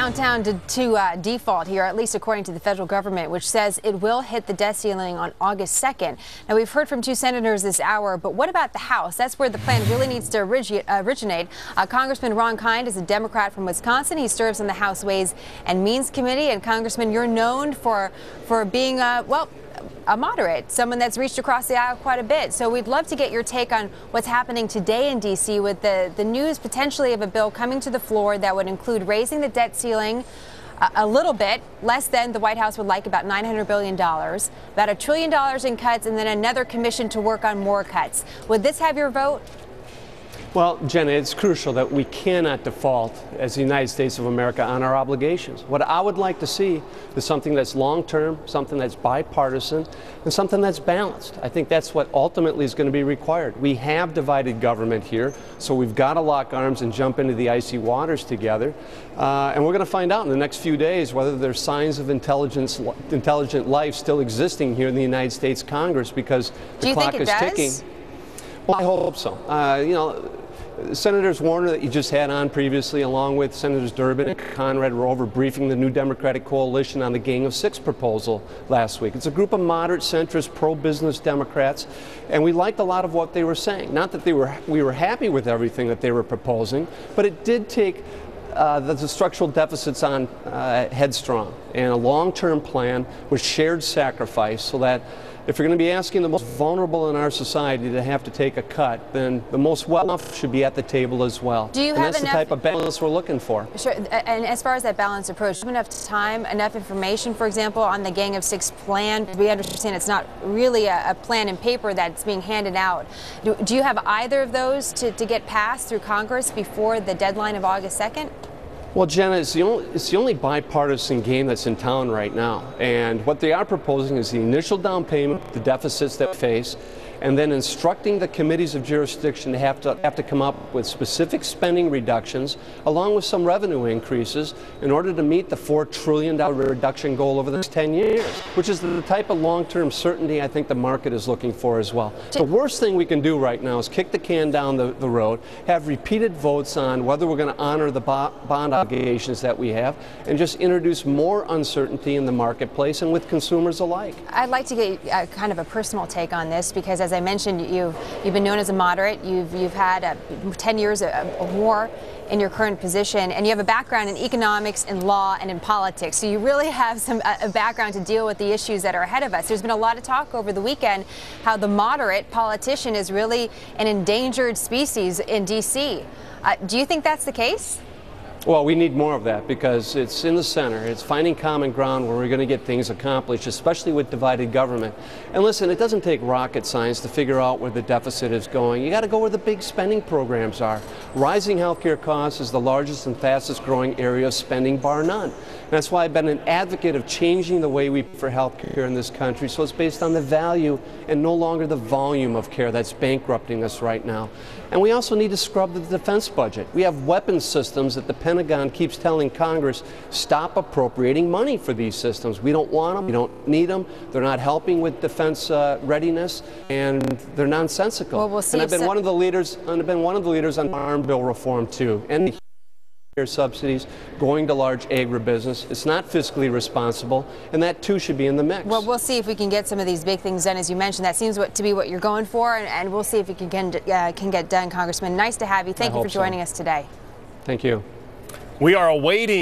countdown to default here, at least according to the federal government, which says it will hit the debt ceiling on August 2nd. Now, we've heard from two senators this hour, but what about the House? That's where the plan really needs to originate. Congressman Ron Kind is a Democrat from Wisconsin. He serves on the House Ways and Means Committee. And Congressman, you're known for being, a moderate, someone that's reached across the aisle quite a bit. So we'd love to get your take on what's happening today in D.C. with the news potentially of a bill coming to the floor that would include raising the debt ceiling a little bit, less than the White House would like, about $900 billion, about $1 trillion in cuts, and then another commission to work on more cuts. Would this have your vote? Well, Jenna, it's crucial that we cannot default as the United States of America on our obligations. What I would like to see is something that's long-term, something that's bipartisan, and something that's balanced. I think that's what ultimately is going to be required. We have divided government here, so we've got to lock arms and jump into the icy waters together. And we're going to find out in the next few days whether there's signs of intelligent life still existing here in the United States Congress, because the clock is ticking. Well, I hope so. You know, Senators Warner that you just had on previously, along with Senators Durbin and Conrad, were over briefing the new Democratic coalition on the Gang of Six proposal last week. It's a group of moderate, centrist, pro-business Democrats, and we liked a lot of what they were saying. Not that we were happy with everything that they were proposing, but it did take the structural deficits on headstrong and a long-term plan with shared sacrifice, so that if you're going to be asking the most vulnerable in our society to have to take a cut, then the most well-off should be at the table as well. Do you and have that's enough, the type of balance we're looking for. Sure. And as far as that balanced approach, do you have enough time, enough information, for example, on the Gang of Six plan? We understand it's not really a plan in paper that's being handed out. Do you have either of those to get passed through Congress before the deadline of August 2nd? Well, Jenna, it's the only bipartisan game that's in town right now. And what they are proposing is the initial down payment, the deficits that we face, and then instructing the committees of jurisdiction to have to come up with specific spending reductions, along with some revenue increases, in order to meet the $4 trillion reduction goal over the next 10 years, which is the type of long-term certainty I think the market is looking for as well. The worst thing we can do right now is kick the can down the road, have repeated votes on whether we're going to honor the bond obligations that we have, and just introduce more uncertainty in the marketplace and with consumers alike. I'd like to get kind of a personal take on this, because as I mentioned, you've been known as a moderate. You've had 10 years of war in your current position, and you have a background in economics and law and in politics. So you really have a background to deal with the issues that are ahead of us. There's been a lot of talk over the weekend how the moderate politician is really an endangered species in D.C. Do you think that's the case? Well, we need more of that, because it's in the center. It's finding common ground where we're going to get things accomplished, especially with divided government. And listen, it doesn't take rocket science to figure out where the deficit is going. You got to go where the big spending programs are. Rising healthcare costs is the largest and fastest growing area of spending, bar none. And that's why I've been an advocate of changing the way we pay for healthcare in this country, so it's based on the value and no longer the volume of care that's bankrupting us right now. And we also need to scrub the defense budget. We have weapons systems that the Pentagon keeps telling Congress, stop appropriating money for these systems. We don't want them, we don't need them, they're not helping with defense readiness, and they're nonsensical. Well, we'll see. And I've been one of the leaders on Farm Bill reform too. And subsidies going to large agribusiness. It's not fiscally responsible, and that too should be in the mix. Well, we'll see if we can get some of these big things done, as you mentioned. That seems to be what you're going for, and we'll see if it can get done, Congressman. Nice to have you. Thank you for joining us today. Thank you. We are awaiting